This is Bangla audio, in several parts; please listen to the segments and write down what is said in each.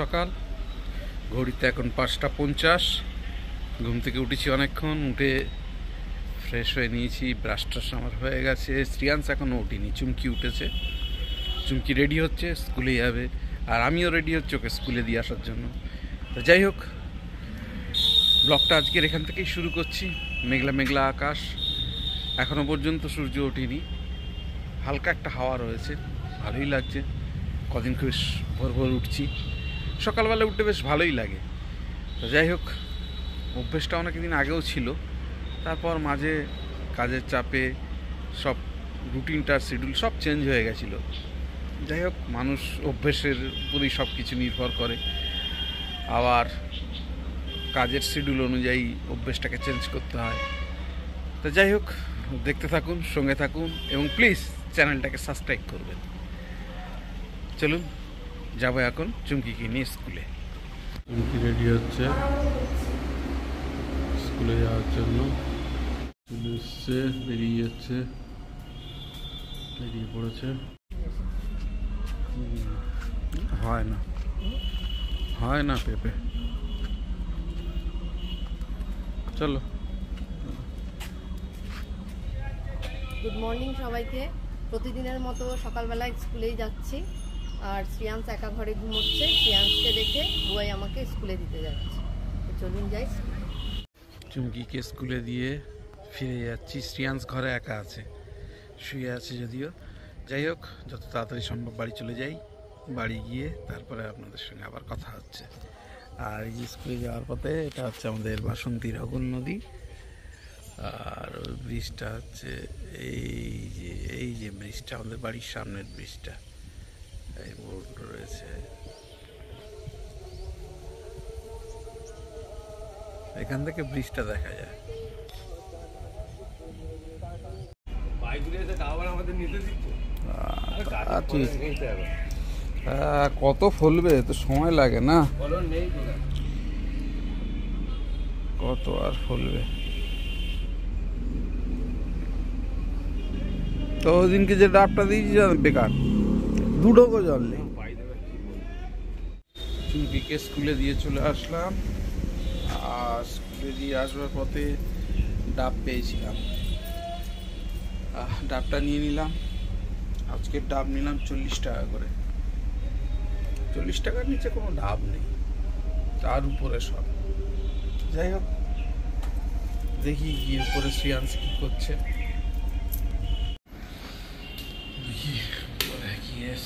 সকাল, ঘড়িতে এখন 5:50। ঘুম থেকে উঠেছি অনেকক্ষণ, উঠে ফ্রেশ হয়ে নিয়েছি, ব্রাশ-ট্রাশ আমার হয়ে গেছে। শ্রিয়াংশ এখনও উঠিনি, চুমকি উঠেছে। চুমকি রেডি হচ্ছে, স্কুলে যাবে, আর আমিও রেডি হচ্ছি ওকে স্কুলে দিয়ে আসার জন্য। তো যাই হোক, ব্লগটা আজকের এখান থেকেই শুরু করছি। মেঘলা মেঘলা আকাশ, এখনও পর্যন্ত সূর্য ওঠেনি, হালকা একটা হাওয়া রয়েছে, ভালোই লাগছে। কদিন বেশ ভোর ভোর উঠছি, সকালবেলা উঠতে বেশ ভালোই লাগে। তো যাই হোক, অভ্যেসটা অনেক দিন আগেও ছিল, তারপর মাঝে কাজের চাপে সব রুটিনটার শিডিউল সব চেঞ্জ হয়ে গেছিলো। যাই হোক, মানুষ অভ্যেসের উপরেই সব কিছু নির্ভর করে, আবার কাজের শিডিউল অনুযায়ী অভ্যেসটাকে চেঞ্জ করতে হয়। তো যাই হোক, দেখতে থাকুন, সঙ্গে থাকুন, এবং প্লিজ চ্যানেলটাকে সাবস্ক্রাইব করবেন। চলুন যাবো এখন চুমকিকে নিয়ে স্কুলে। চুমকি রেডি হচ্ছে স্কুলে যাওয়ার জন্য, চলে এসছে, বেরিয়ে যাচ্ছে, বেরিয়ে পড়েছে। হয় না পেঁপে, চলো। গুড মর্নিং সবাইকে। প্রতিদিনের মতো সকালবেলায় স্কুলেই যাচ্ছি, আর শ্রিয়াংশ একা ঘরে ঘুমোচ্ছে। শ্রিয়াংশকে দেখে বুয়াই আমাকে স্কুলে দিতে যাচ্ছে। চলুন যাই। চুমকিকে স্কুলে দিয়ে ফিরে যাচ্ছি। শ্রিয়াংশ ঘরে একা আছে, শুয়ে আছে যদিও। যাই হোক, যত তাড়াতাড়ি সম্ভব বাড়ি চলে যাই। বাড়ি গিয়ে তারপরে আপনাদের সঙ্গে আবার কথা হচ্ছে। আর এই স্কুলে যাওয়ার পথে, এটা হচ্ছে আমাদের বাসন্তী রগন নদী, আর ওই ব্রিজটা হচ্ছে এই যে ব্রিজটা, আমাদের বাড়ির সামনের ব্রিজটা, এই বোর্ড রয়েছে। এখান থেকে ব্রিজটা দেখা যায়। কত ফলবে, তো সময় লাগে না, কত আর ফলবে। তো ওদিনকে যে ডাবটা দিয়েছি বেকার, দুটোকে জল নেই। চুমকিকে স্কুলে দিয়ে চলে আসলাম, আর স্কুলে দিয়ে আসবার পথে ডাব পেয়েছিলাম, ডাবটা নিয়ে নিলাম। আজকের ডাব নিলাম 40 টাকা করে। 40 টাকার নিচে কোনো ডাব নেই, তার উপরে সব। যাই হোক, দেখি গিয়ে উপরে শ্রিয়াংশ কি করছে,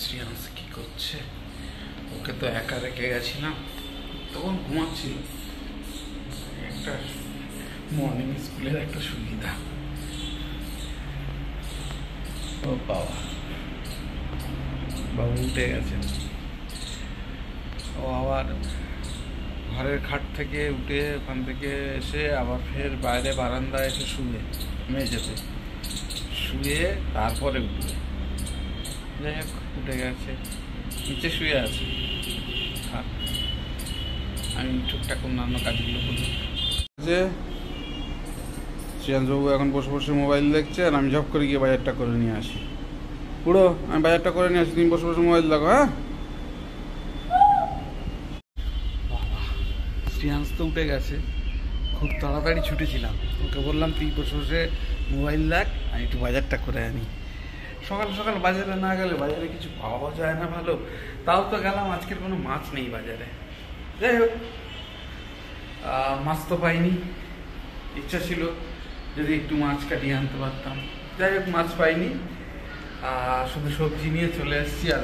শ্রিয়াংশ কি করছে। ওকে তো একা রেখে গেছিলাম, তখন ঘুমাচ্ছিল। একটা মর্নিং স্কুলের একটা সুবিধা। ও বাবা, বাবু উঠে গেছে। ও আবার ঘরের খাট থেকে উঠে, ওখান থেকে এসে আবার ফের বাইরে বারান্দায় এসে শুয়ে, মেঝেতে শুয়ে তারপরে উঠবে। যাই হোক, উঠে গেছে, নিচে শুয়ে আছে। আমি টুকটাক অন্যান্য কাজগুলো করি। যে শ্রিয়াংশবাবু এখন বসে বসে মোবাইল দেখছে, আর আমি ঝপ করে গিয়ে বাজারটা করে নিয়ে আসি। পুরো আমি বাজারটা করে নিয়ে আসি, তুমি বসে বসে মোবাইল দেখো। হ্যাঁ, শ্রিয়াংশ তো উঠে গেছে, খুব তাড়াতাড়ি ছুটেছিলাম। ওকে বললাম তুই বসে বসে মোবাইল দেখ, আমি একটু বাজারটা করে আনি। সকাল সকাল বাজারে না গেলে বাজারে কিছু পাওয়া যায় না ভালো। তাও তো গেলাম, আজকের কোনো মাছ নেই বাজারে। যাই হোক, মাছ তো পাইনি। ইচ্ছা ছিল যদি একটু মাছ কাটিয়ে আনতে পারতাম। যাই হোক, মাছ পাইনি, শুধু সবজি নিয়ে চলে এসেছি। আর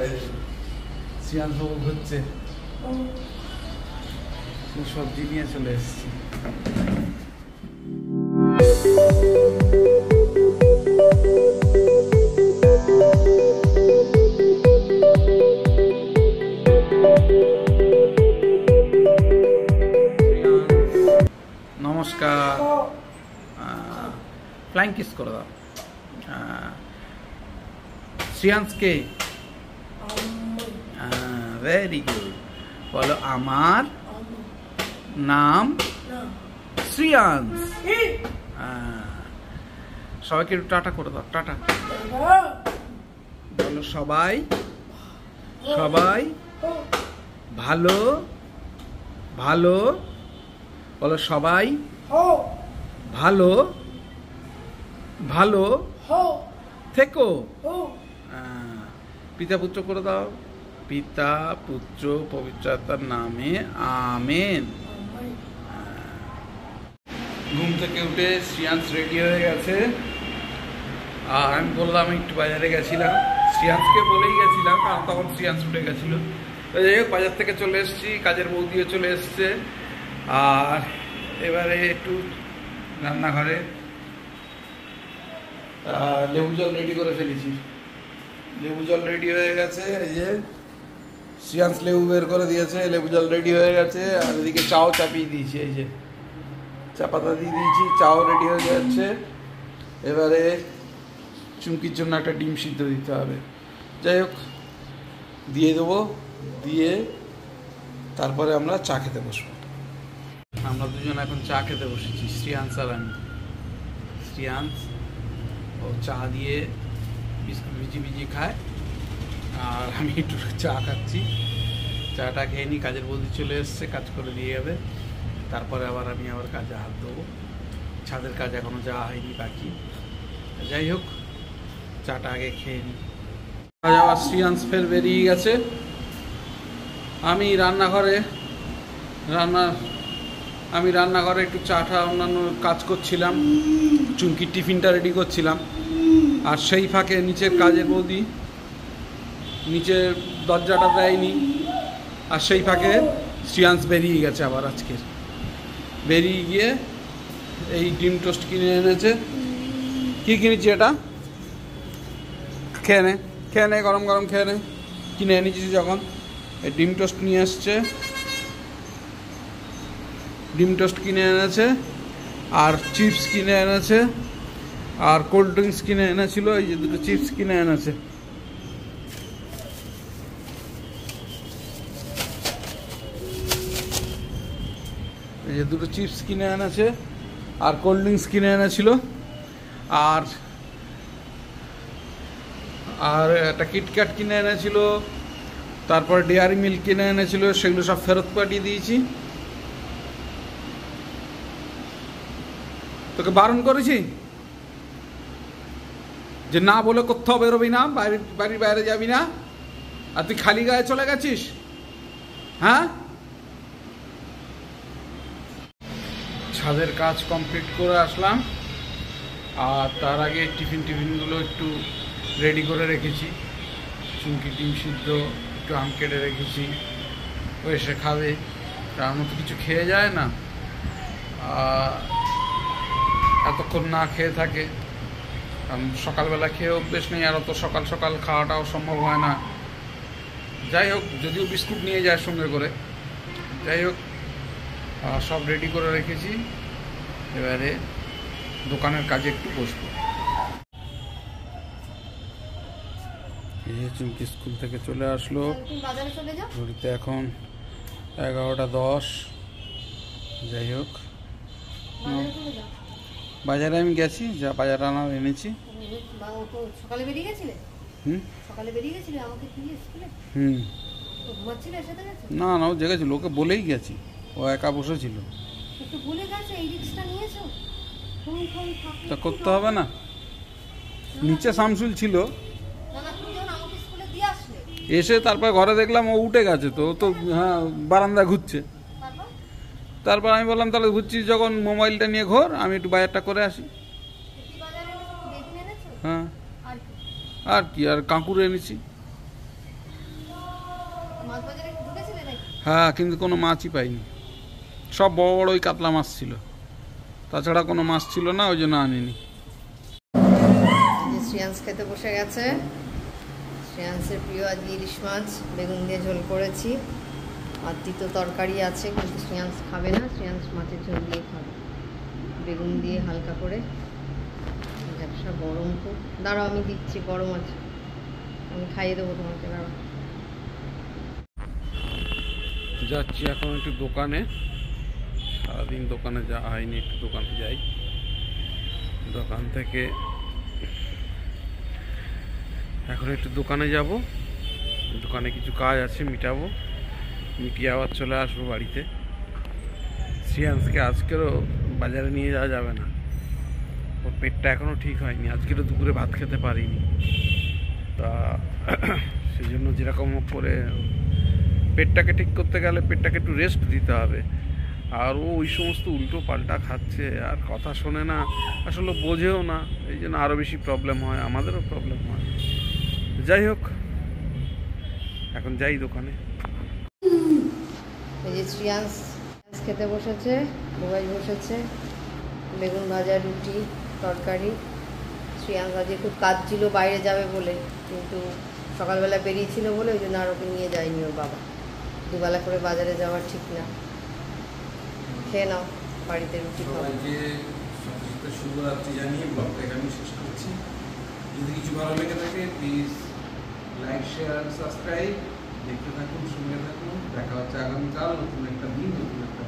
শ্রিয়াংশবাবু হচ্ছে সবজি নিয়ে চলে এসেছি। নমস্কার, ফ্লাইং কিস করে দাও শ্রিয়াংশকে। ভেরি গুড, বলো আমার নাম শ্রিয়াংশ। সবাইকে একটু টাটা করে দাও, টাটা বলো সবাই, সবাই ভালো ভালো বলো সবাই ভালো ভালো থেকো। পিতা পুত্র করে দাও। পিতা পুত্র পবিত্রতার নামে আমেন। ঘুম থেকে উঠে শ্রিয়াংশ রেডি হয়ে গেছে, আর আমি বললাম একটু বাজারে গেছিলাম, শ্রিয়াংশকে বলেই গেছিলাম কারণ তখন শ্রিয়াংশ উঠে গেছিলো। তো যাই হোক বাজার থেকে চলে এসেছি, কাজের বৌদিও চলে এসছে, আর এবারে একটু রান্নাঘরে লেবু জল রেডি করে ফেলেছি। লেবু জল রেডি হয়ে গেছে, এই যে শ্রিয়াংশ লেবু বের করে দিয়েছে, লেবু জল রেডি হয়ে গেছে, আর এদিকে চাও চাপিয়ে দিয়েছি, এই যে চা পাতা দিয়ে দিয়েছি, চাও রেডি হয়ে যাচ্ছে। এবারে চুমকির জন্য একটা ডিম সিদ্ধ দিতে হবে। যাই হোক দিয়ে দেবো, দিয়ে তারপরে আমরা চা খেতে বসবো। আমরা দুজন এখন চা খেতে বসেছি, শ্রিয়াংশ আর আমি। শ্রিয়াংশ ও চা দিয়ে বিস্কুট ভিজিয়ে খায়, আর আমি একটু চা খাচ্ছি। চাটা খেয়ে নিই, কাজের বৌদি চলে এসছে, কাজ করে দিয়ে যাবে, তারপরে আবার আমি আবার কাজে হাত দেবো। ছাদের কাজ এখনো যাওয়া হয়নি, বাকি। যাই হোক চাটা আগে খেয়ে নিই। আবার শ্রিয়াংশ ফের বেরিয়ে গেছে, আমি রান্নাঘরে একটু চাটা অন্যান্য কাজ করছিলাম, চুমকির টিফিনটা রেডি করছিলাম, আর সেই ফাঁকে নিচের কাজের বৌদি নিচের দরজাটা দেয়নি, আর সেই ফাঁকে শ্রিয়াংশ বেরিয়ে গেছে আবার। আজকের বেরিয়ে গিয়ে এই ডিম টোস্ট কিনে এনেছে। কি কিনেছি এটা? খেয়ে নে গরম গরম খেয়ে নে। কিনে এনেছি যখন এই ডিম টোস্ট নিয়ে এসছে, ডিম টোস্ট কিনে এনেছে, আর চিপস কিনে এনেছে, আর কোল্ড ড্রিঙ্কস কিনে এনেছিল, এই যে দুটো চিপস কিনে এনেছে। এই যে দুটো চিপস কিনে এনেছে, আর কোল্ড ড্রিঙ্কস কিনে এনেছিল, আর একটা কিটক্যাট কিনে এনেছিল, তারপর ডেয়ারি মিল্ক কিনে এনেছিল, সেগুলো সব ফেরত পাঠিয়ে দিয়েছি। তোকে বারণ করেছি যে না বলে কোথাও বেরোবি না, বাড়ির বাইরে যাবি না, আর তুই খালি গায়ে চলে গেছিস। হ্যাঁ, ছাদের কাজ কমপ্লিট করে আসলাম, আর তার আগে টিফিনগুলো একটু রেডি করে রেখেছি। চুমকি ডিম সিদ্ধ একটু আম কেটে রেখেছি, ও এসে খাবে, তার মতো কিছু খেয়ে যায় না, এতক্ষণ না খেয়ে থাকে, কারণ সকালবেলা খেয়ে অভ্যেস নেই, আর অত সকাল সকাল খাওয়াটাও সম্ভব হয় না। যাই হোক, যদিও বিস্কুট নিয়ে যায় সঙ্গে করে, যাই হোক সব রেডি করে রেখেছি। এবারে দোকানের কাজে একটু বসবো। চুমকি স্কুল থেকে চলে আসলো, ঘড়িতে এখন 11:10। যাই হোক বাজারে আমি গেছি, যা বাজার আনার এনেছি। সকালে বেরিয়ে গেছিলে? সকালে বেরিয়ে গেছিলে আমাকে নিয়ে স্কুলে? ঘুমাচ্ছিলে, এসে গেছে? না ও জেগেছিল, ওকে বলেই গেছি, ও একা বসেছিল। একটু ভুলে গেছে, এই রিস্কটা নিয়েছো? তা করতে হবে না, নিচে শামসুল ছিল, এসে তারপর ঘরে দেখলাম ও উঠে গেছে, তো হ্যাঁ বারান্দা ঘুরছে। তারপর আমি বললাম তাহলে ঘুরছিস যখন মোবাইলটা নিয়ে ঘোর, আমি একটু বাজারটা করে আসি। হ্যাঁ, আর কি, আর কাঁকুর এনেছি। হ্যাঁ, কিন্তু কোনো মাছই পাইনি, সব বড় বড় ওই কাতলা মাছ ছিল, তাছাড়া কোনো মাছ ছিল না, ওই জন্য আনিনি। শ্রিয়াংশ খেতে বসে গেছে। শ্রেয়াংসের প্রিয় আজ ইলিশ মাছ বেগুন দিয়ে ঝোল করেছি, আর তিতো তরকারি আছে, কিন্তু শ্রেয়াংস খাবে না, শ্রেয়াংস মাছের ঝোল দিয়ে খাবে, বেগুন দিয়ে হালকা করে। ব্যবসা গরম খুব, দাঁড়াও আমি দিচ্ছি, গরম আছে, আমি খাইয়ে দেবো তোমাকে, দাঁড়াও। যাচ্ছি এখন একটু দোকানে, সারাদিন দোকানে যাওয়া হয়নি, একটু দোকানে যাই। দোকান থেকে এখন একটু দোকানে যাব, দোকানে কিছু কাজ আছে মিটাবো, মিটিয়ে আবার চলে আসবো বাড়িতে। শ্রিয়াংশকে আজকেরও বাজারে নিয়ে যাওয়া যাবে না, ওর পেটটা এখনও ঠিক হয়নি, আজকেরও দুপুরে ভাত খেতে পারিনি। তা সেই জন্য যেরকম করে পেটটাকে ঠিক করতে গেলে পেটটাকে একটু রেস্ট দিতে হবে। আর ও ওই সমস্ত উল্টো পাল্টা খাচ্ছে আর কথা শোনে না, আসলে বোঝেও না, এই জন্য আরও বেশি প্রবলেম হয়, আমাদেরও প্রবলেম হয়। যাই হোক, এখন যাই দোকানে। এই যে শ্রিয়াংশ খেতে বসেছে, বুবাই বসেছে, বেগুন ভাজা, রুটি, তরকারি। শ্রিয়াংশ আজকে খুব কাজ ছিল বাইরে যাবে বলে, কিন্তু সকালবেলা বেরিয়েছিল বলে ওই জন্য আর ওকে নিয়ে যায়নি ওর বাবা। দুবেলা করে বাজারে যাওয়া ঠিক না। খেয়ে নাও, বাড়িতে রুটি খাও। সবাইকে শুভরাত্রি জানিয়ে ব্লগটা এখানে শেষ করছি। যদি কিছু ভালো লেগে থাকে প্লিজ লাইক, শেয়ার, সাবস্ক্রাইব। দেখতে থাকুন, সঙ্গে থাকুন। দেখা হচ্ছে আগামীকাল নতুন একটা দিন, নতুন একটা